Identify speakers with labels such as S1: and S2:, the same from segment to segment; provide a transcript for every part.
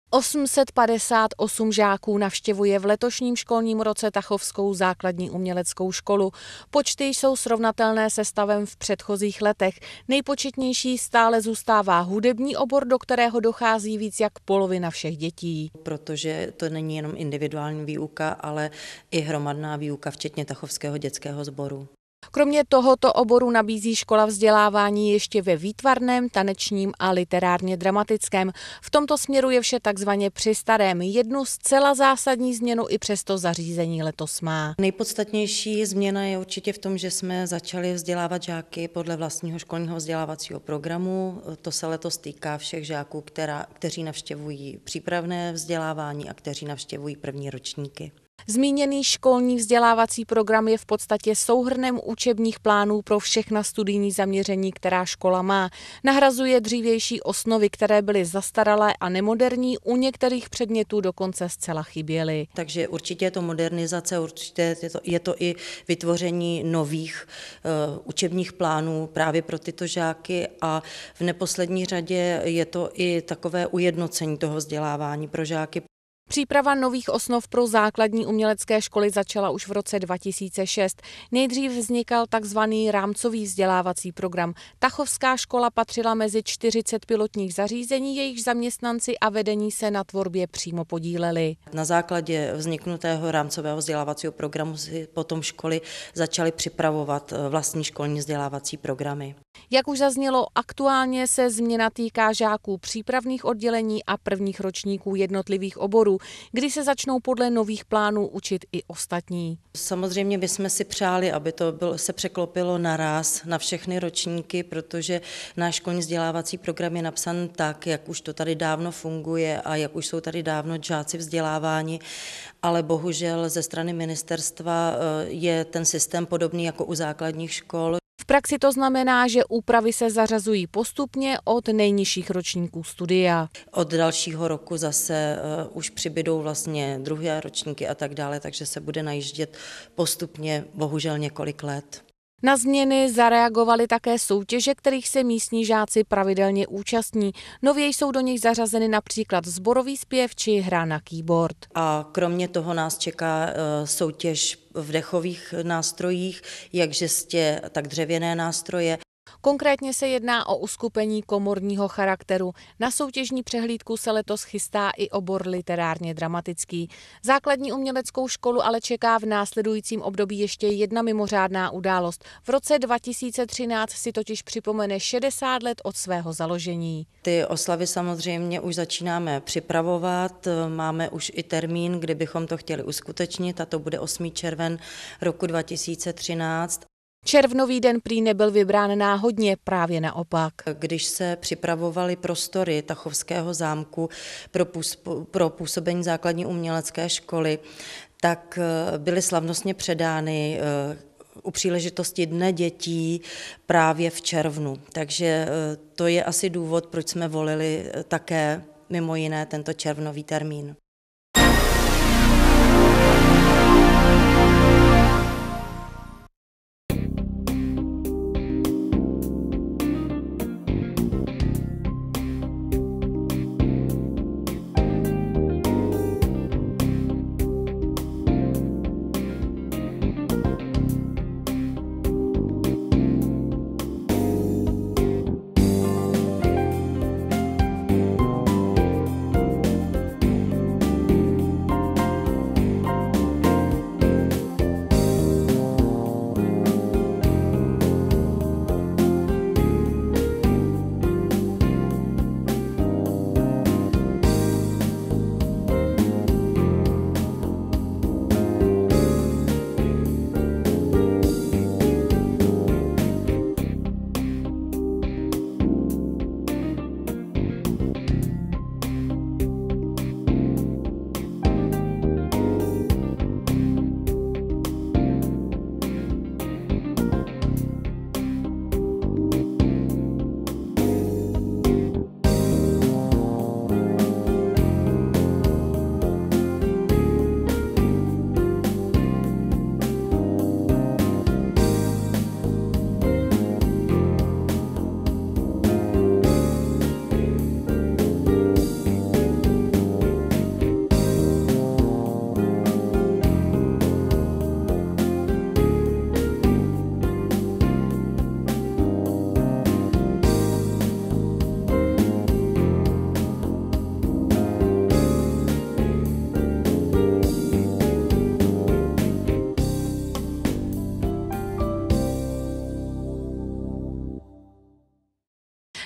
S1: 858 žáků navštěvuje v letošním školním roce Tachovskou základní uměleckou školu. Počty jsou srovnatelné se stavem v předchozích letech. Nejpočetnější stále zůstává hudební obor, do kterého dochází víc jak polovina všech dětí.
S2: Protože to není jenom individuální výuka, ale i hromadná výuka, včetně Tachovského dětského sboru.
S1: Kromě tohoto oboru nabízí škola vzdělávání ještě ve výtvarném, tanečním a literárně dramatickém. V tomto směru je vše takzvaně při starém. Jednu zcela zásadní změnu i přesto zařízení letos má.
S2: Nejpodstatnější změna je určitě v tom, že jsme začali vzdělávat žáky podle vlastního školního vzdělávacího programu. To se letos týká všech žáků, kteří navštěvují přípravné vzdělávání a kteří navštěvují první ročníky.
S1: Zmíněný školní vzdělávací program je v podstatě souhrnem učebních plánů pro všechna studijní zaměření, která škola má. Nahrazuje dřívější osnovy, které byly zastaralé a nemoderní, u některých předmětů dokonce zcela chyběly.
S2: Takže určitě je to modernizace, určitě je to i vytvoření nových učebních plánů právě pro tyto žáky a v neposlední řadě je to i takové ujednocení toho vzdělávání pro žáky.
S1: Příprava nových osnov pro základní umělecké školy začala už v roce 2006. Nejdřív vznikal takzvaný rámcový vzdělávací program. Tachovská škola patřila mezi 40 pilotních zařízení, jejichž zaměstnanci a vedení se na tvorbě přímo podíleli.
S2: Na základě vzniknutého rámcového vzdělávacího programu si potom školy začaly připravovat vlastní školní vzdělávací programy.
S1: Jak už zaznělo, aktuálně se změna týká žáků přípravných oddělení a prvních ročníků jednotlivých oborů, kdy se začnou podle nových plánů učit i ostatní.
S2: Samozřejmě bychom si přáli, aby to se překlopilo naráz na všechny ročníky, protože náš školní vzdělávací program je napsan tak, jak už to tady dávno funguje a jak už jsou tady dávno žáci vzděláváni, ale bohužel ze strany ministerstva je ten systém podobný jako u základních škol.
S1: V praxi to znamená, že úpravy se zařazují postupně od nejnižších ročníků studia.
S2: Od dalšího roku zase už přibydou vlastně druhé ročníky a tak dále, takže se bude najíždět postupně bohužel několik let.
S1: Na změny zareagovaly také soutěže, kterých se místní žáci pravidelně účastní. Nově jsou do nich zařazeny například sborový zpěv či hra na keyboard.
S2: A kromě toho nás čeká soutěž v dechových nástrojích, jak žestě, tak dřevěné nástroje.
S1: Konkrétně se jedná o uskupení komorního charakteru. Na soutěžní přehlídku se letos chystá i obor literárně dramatický. Základní uměleckou školu ale čeká v následujícím období ještě jedna mimořádná událost. V roce 2013 si totiž připomene 60 let od svého založení.
S2: Ty oslavy samozřejmě už začínáme připravovat, máme už i termín, kdy bychom to chtěli uskutečnit, a to bude 8. červen roku 2013.
S1: Červnový den prý nebyl vybrán náhodně, právě naopak.
S2: Když se připravovaly prostory Tachovského zámku pro působení základní umělecké školy, tak byly slavnostně předány u příležitosti Dne dětí právě v červnu. Takže to je asi důvod, proč jsme volili také mimo jiné tento červnový termín.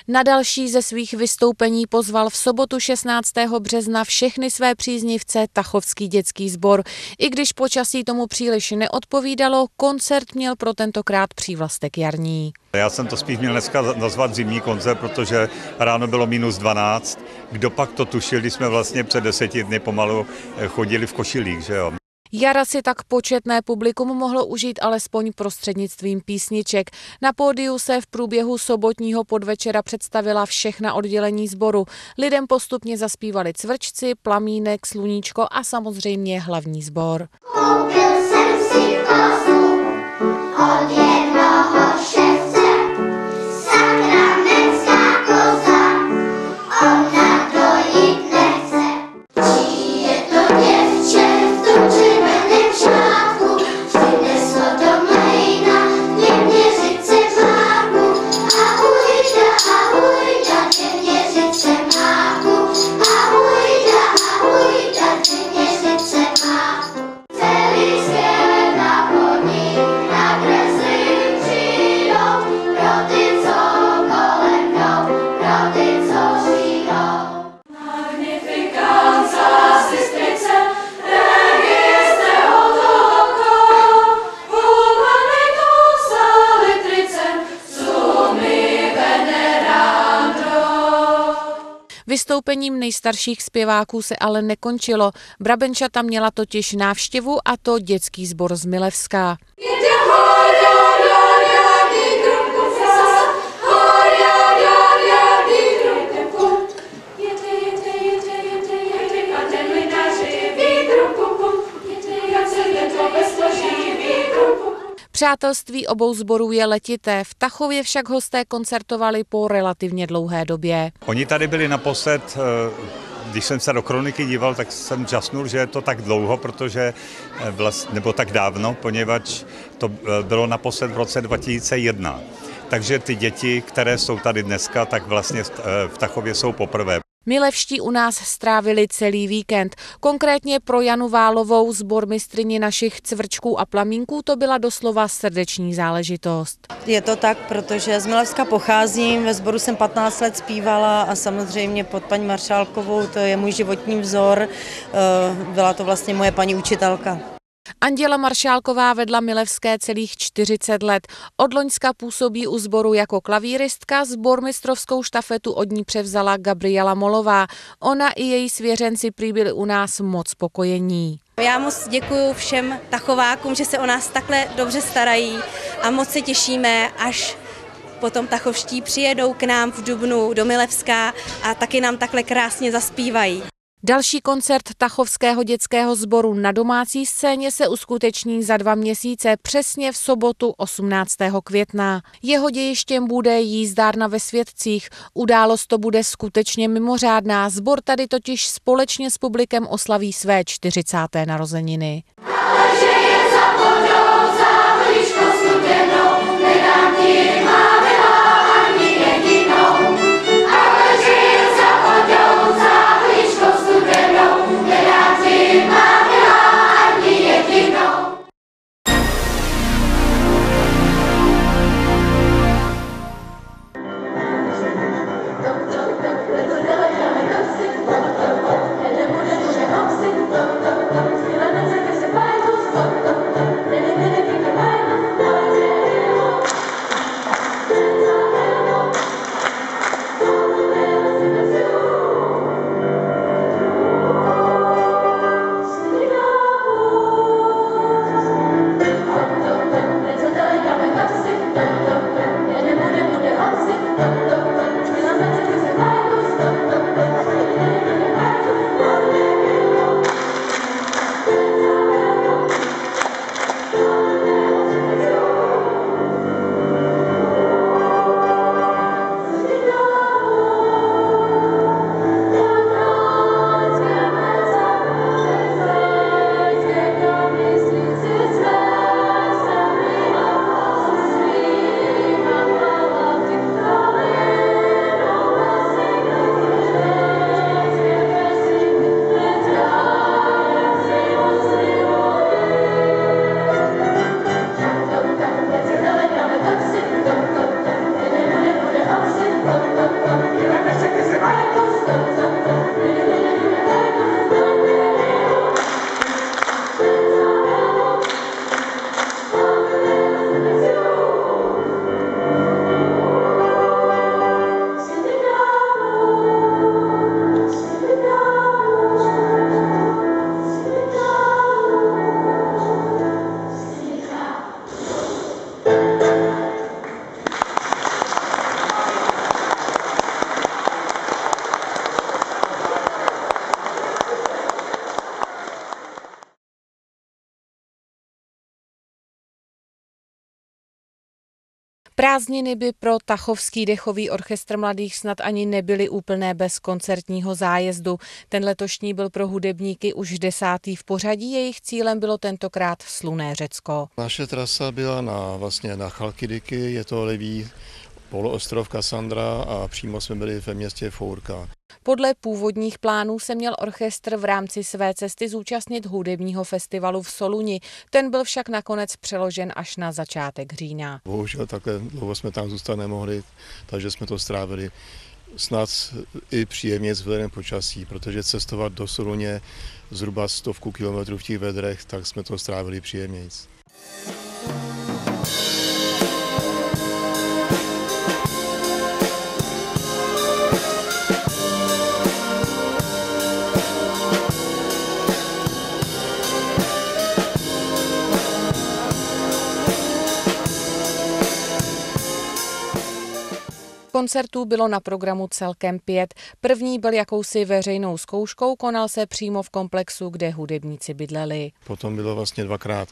S1: Na další ze svých vystoupení pozval v sobotu 16. března všechny své příznivce Tachovský dětský sbor. I když počasí tomu příliš neodpovídalo, koncert měl pro tentokrát přívlastek jarní.
S3: Já jsem to spíš měl dneska nazvat zimní koncert, protože ráno bylo -12. Kdo pak to tušil, když jsme vlastně před 10 dny pomalu chodili v košilích, že jo?
S1: Jara si tak početné publikum mohlo užít alespoň prostřednictvím písniček. Na pódiu se v průběhu sobotního podvečera představila všechna oddělení sboru. Lidem postupně zaspívali Cvrčci, Plamínek, Sluníčko a samozřejmě hlavní sbor.
S4: Koupil jsem si kozu od jednoho ševce, sakramenská koza, ona dojít nechce. Čí je to děvče v tom červeném šátku, přineslo do mlejna 2 měřice máku. Ahojda, 2 měřice máku. Ahojda, 2 měřice máku. Celý svět na podnik nakreslím přijdou, pro ty, co kolem jdou, pro ty, co přijdou. Magnificanza sestrice, registre otoka, vulganetus alitricem, summi venerando.
S1: Vystoupením nejstarších zpěváků se ale nekončilo. Brabenčata měla totiž návštěvu, a to dětský sbor z Milevska. Přátelství obou sborů je letité, v Tachově však hosté koncertovali po relativně dlouhé době.
S3: Oni tady byli naposled, když jsem se do kroniky díval, tak jsem žasnul, že je to tak dlouho, protože nebo tak dávno, poněvadž to bylo naposled v roce 2001. Takže ty děti, které jsou tady dneska, tak vlastně v Tachově jsou poprvé.
S1: Milevští u nás strávili celý víkend. Konkrétně pro Janu Válovou, sbormistryni našich Cvrčků a Plamínků, to byla doslova srdeční záležitost.
S2: Je to tak, protože z Milevska pocházím, ve sboru jsem 15 let zpívala a samozřejmě pod paní Maršálkovou, to je můj životní vzor, byla to vlastně moje paní učitelka.
S1: Anděla Maršálková vedla Milevské celých 40 let. Od loňska působí u sboru jako klavíristka, sbormistrovskou štafetu od ní převzala Gabriela Molová. Ona i její svěřenci prý byli u nás moc spokojení.
S5: Já moc děkuju všem Tachovákům, že se o nás takhle dobře starají a moc se těšíme, až potom tachovští přijedou k nám v dubnu do Milevska a taky nám takhle krásně zaspívají.
S1: Další koncert Tachovského dětského sboru na domácí scéně se uskuteční za 2 měsíce, přesně v sobotu 18. května. Jeho dějištěm bude jízdárna ve Světcích. Událost to bude skutečně mimořádná. Sbor tady totiž společně s publikem oslaví své 40. narozeniny.
S4: Ale že je za vodou, za blížko studenou, nedám ti, má milá, ani jedinou. Ale že je za vodou, za blížko studenou, nedám ti, má milá, ani jedinou.
S1: Prázdniny by pro Tachovský dechový orchestr mladých snad ani nebyly úplné bez koncertního zájezdu. Ten letošní byl pro hudebníky už 10. v pořadí, jejich cílem bylo tentokrát slunné Řecko.
S6: Naše trasa byla na Chalkidiky, je to levý poloostrov Kassandra a přímo jsme byli ve městě Fourka.
S1: Podle původních plánů se měl orchestr v rámci své cesty zúčastnit hudebního festivalu v Soluni. Ten byl však nakonec přeložen až na začátek října.
S6: Bohužel takhle dlouho jsme tam zůstat nemohli, takže jsme to strávili snad i příjemně vzhledem počasí, protože cestovat do Soluně zhruba 100 kilometrů v těch vedrech, tak jsme to strávili příjemnějc.
S1: Koncertů bylo na programu celkem 5. První byl jakousi veřejnou zkouškou, konal se přímo v komplexu, kde hudebníci bydleli.
S6: Potom bylo vlastně 2krát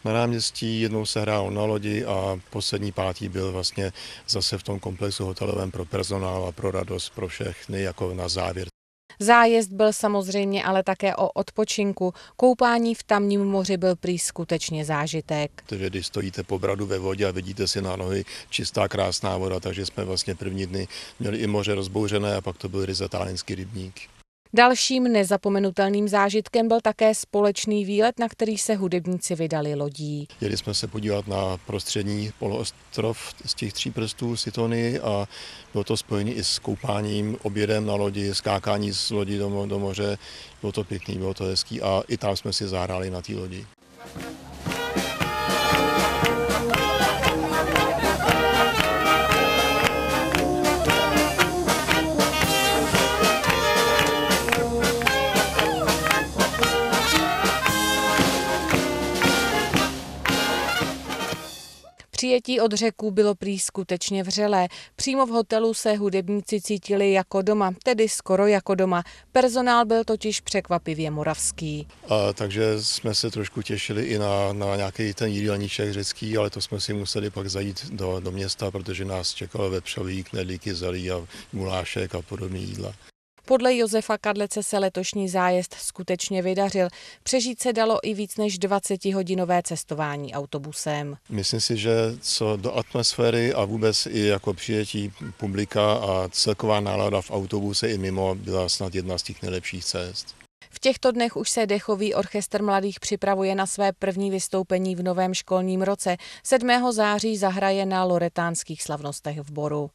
S6: na náměstí, jednou se hrálo na lodi a poslední 5. byl vlastně zase v tom komplexu hotelovém pro personál a pro radost pro všechny jako na závěr.
S1: Zájezd byl samozřejmě ale také o odpočinku. Koupání v tamním moři byl prý skutečně zážitek.
S6: Protože když stojíte po bradu ve vodě a vidíte si na nohy čistá krásná voda, takže jsme vlastně první dny měli i moře rozbouřené a pak to byl ryze tálínský rybník.
S1: Dalším nezapomenutelným zážitkem byl také společný výlet, na který se hudebníci vydali lodí.
S6: Jeli jsme se podívat na prostřední poloostrov z těch 3 prstů Sitonii a bylo to spojené i s koupáním, obědem na lodi, skákání z lodi do moře. Bylo to pěkný, bylo to hezký a i tam jsme si zahráli na té lodi.
S1: Přijetí od Řeků bylo prý skutečně vřelé. Přímo v hotelu se hudebníci cítili jako doma, tedy skoro jako doma. Personál byl totiž překvapivě moravský.
S6: Takže jsme se trošku těšili i na nějaký ten jídelníček řecký, ale to jsme si museli pak zajít do města, protože nás čekalo vepřový, knedlíky, zelí a gulášek a podobné jídla.
S1: Podle Josefa Kadlece se letošní zájezd skutečně vydařil. Přežít se dalo i víc než 20hodinové cestování autobusem.
S6: Myslím si, že co do atmosféry a vůbec i jako přijetí publika a celková nálada v autobuse i mimo byla snad jedna z těch nejlepších cest.
S1: V těchto dnech už se dechový orchestr mladých připravuje na své první vystoupení v novém školním roce. 7. září zahraje na loretánských slavnostech v Boru.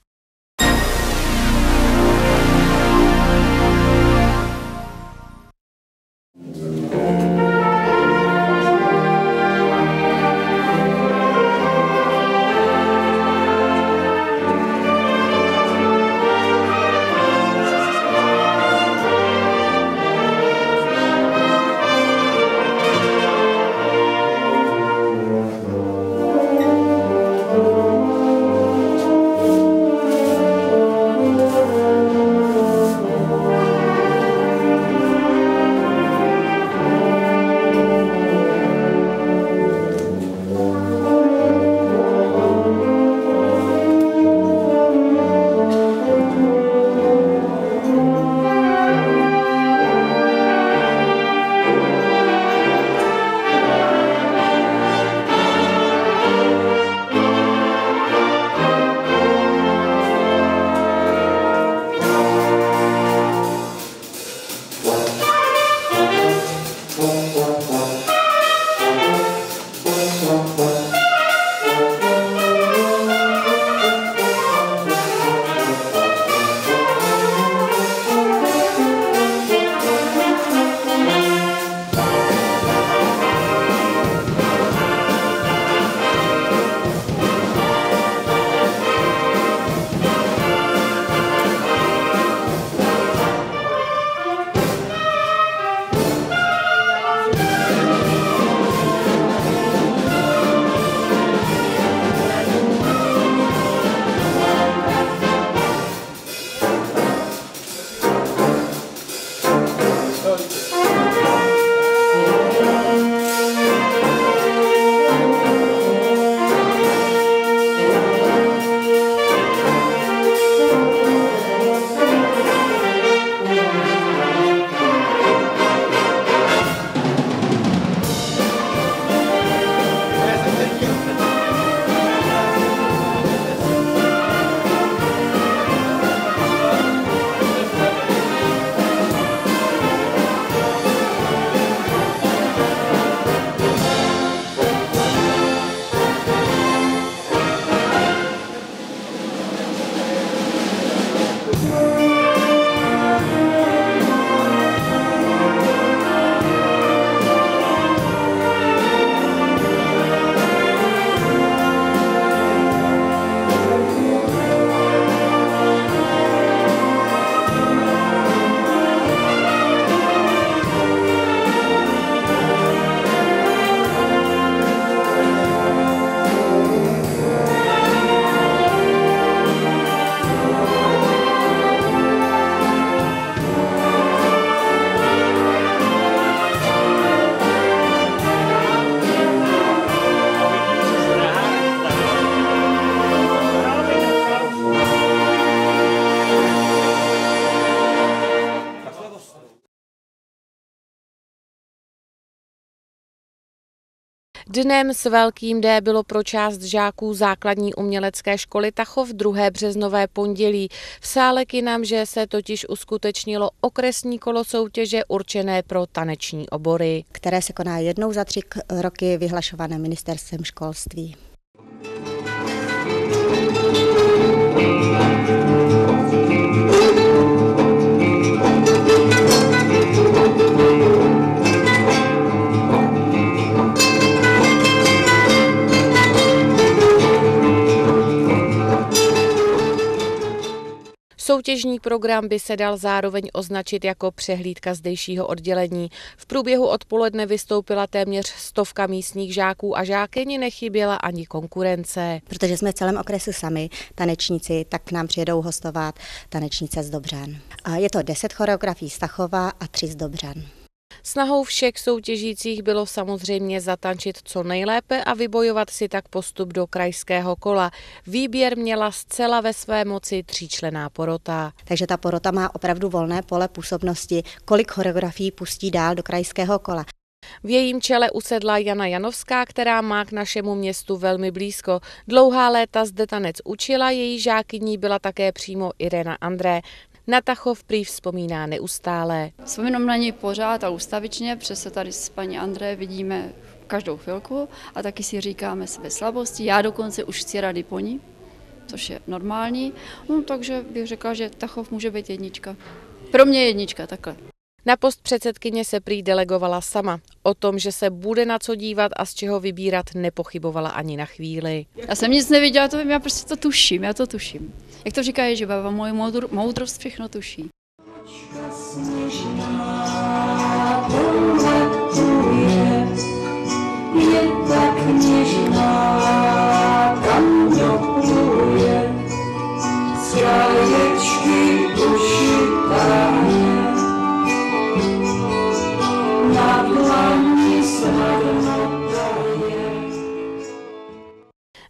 S1: Dnem s velkým D bylo pro část žáků základní umělecké školy Tachov 2. březnové pondělí. V sále Kinamže se totiž uskutečnilo okresní kolo soutěže určené pro taneční obory,
S7: které se koná jednou za 3 roky, vyhlašované ministerstvem školství.
S1: Soutěžní program by se dal zároveň označit jako přehlídka zdejšího oddělení. V průběhu odpoledne vystoupila téměř 100 místních žáků a žákyni nechyběla ani konkurence.
S7: Protože jsme v celém okresu sami tanečníci, tak k nám přijedou hostovat tanečnice z Dobřan. A je to 10 choreografií z Tachova a 3 z Dobřan.
S1: Snahou všech soutěžících bylo samozřejmě zatančit co nejlépe a vybojovat si tak postup do krajského kola. Výběr měla zcela ve své moci 3členná porota.
S7: Takže ta porota má opravdu volné pole působnosti, kolik choreografií pustí dál do krajského kola.
S1: V jejím čele usedla Jana Janovská, která má k našemu městu velmi blízko. Dlouhá léta zde tanec učila, její žákyní byla také přímo Irena André. Na Tachov prý vzpomíná neustále.
S8: Vzpomínám na něj pořád a ustavičně, protože se tady s paní André vidíme každou chvilku a taky si říkáme své slabosti. Já dokonce už chci rady po ní, což je normální, takže bych řekla, že Tachov může být jednička. Pro mě jednička, takhle.
S1: Na post předsedkyně se prý delegovala sama. O tom, že se bude na co dívat a z čeho vybírat, nepochybovala ani na chvíli.
S8: Já jsem nic neviděla, to vím, já prostě to tuším, já to tuším. Jak to říká Ježibaba, moje moudrost všechno tuší.
S4: Je tak něžná, tam dopluje, z jaječky uši táhne, na dlani snadno je.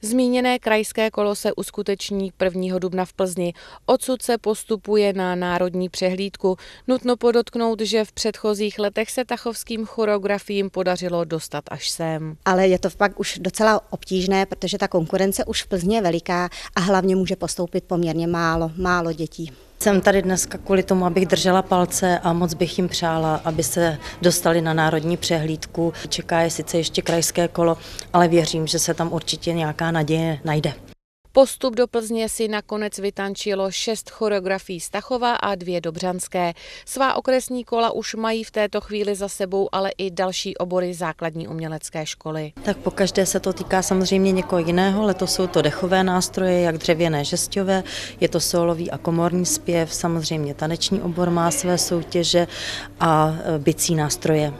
S1: Zmíněné krajské kolo se uskuteční 1. dubna v Plzni. Odsud se postupuje na národní přehlídku. Nutno podotknout, že v předchozích letech se tachovským choreografiím podařilo dostat až sem.
S7: Ale je to pak už docela obtížné, protože ta konkurence už v Plzni je veliká a hlavně může postoupit poměrně málo dětí.
S2: Jsem tady dneska kvůli tomu, abych držela palce a moc bych jim přála, aby se dostali na národní přehlídku. Čeká je sice ještě krajské kolo, ale věřím, že se tam určitě nějaká naděje najde.
S1: Postup do Plzně si nakonec vytančilo 6 choreografií z Tachova a 2 dobřanské. Svá okresní kola už mají v této chvíli za sebou ale i další obory základní umělecké školy.
S2: Tak pokaždé se to týká samozřejmě někoho jiného. Letos jsou to dechové nástroje, jak dřevěné, žesťové, je to sólový a komorní zpěv, samozřejmě taneční obor má své soutěže a bicí nástroje.